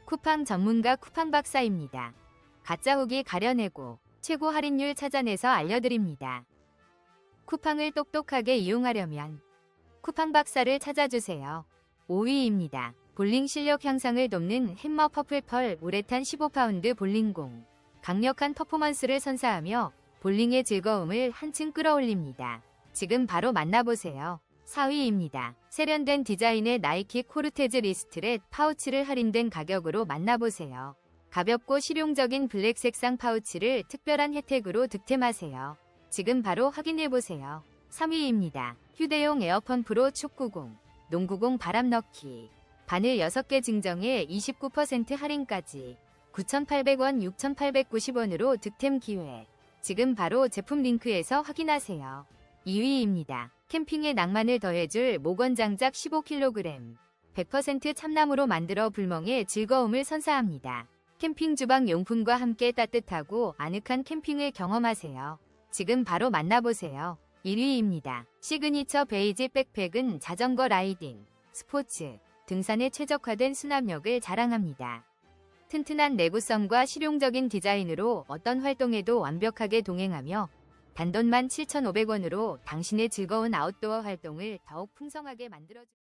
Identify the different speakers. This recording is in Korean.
Speaker 1: 쿠팡 전문가 쿠팡 박사입니다. 가짜 후기 가려내고 최고 할인율 찾아내서 알려드립니다. 쿠팡을 똑똑하게 이용하려면 쿠팡 박사를 찾아주세요. 5위입니다. 볼링 실력 향상을 돕는 햄머 퍼플펄 우레탄 15파운드 볼링공. 강력한 퍼포먼스를 선사하며 볼링의 즐거움을 한층 끌어올립니다. 지금 바로 만나보세요. 4위입니다. 세련된 디자인의 나이키 코르테즈 리스트렛 파우치를 할인된 가격으로 만나보세요. 가볍고 실용적인 블랙 색상 파우치를 특별한 혜택으로 득템하세요. 지금 바로 확인해보세요. 3위입니다. 휴대용 에어펌프로 축구공, 농구공 바람 넣기. 바늘 6개 증정에 29% 할인까지 9,800원, 6,890원으로 득템 기회. 지금 바로 제품 링크에서 확인하세요. 2위입니다. 캠핑의 낭만을 더해줄 목원장작 15kg. 100% 참나무로 만들어 불멍의 즐거움을 선사합니다. 캠핑 주방 용품과 함께 따뜻하고 아늑한 캠핑을 경험하세요. 지금 바로 만나보세요. 1위입니다. 시그니처 베이지 백팩은 자전거 라이딩, 스포츠, 등산에 최적화된 수납력을 자랑합니다. 튼튼한 내구성과 실용적인 디자인으로 어떤 활동에도 완벽하게 동행하며 단돈만 7,500원으로 당신의 즐거운 아웃도어 활동을 더욱 풍성하게 만들어줍니다.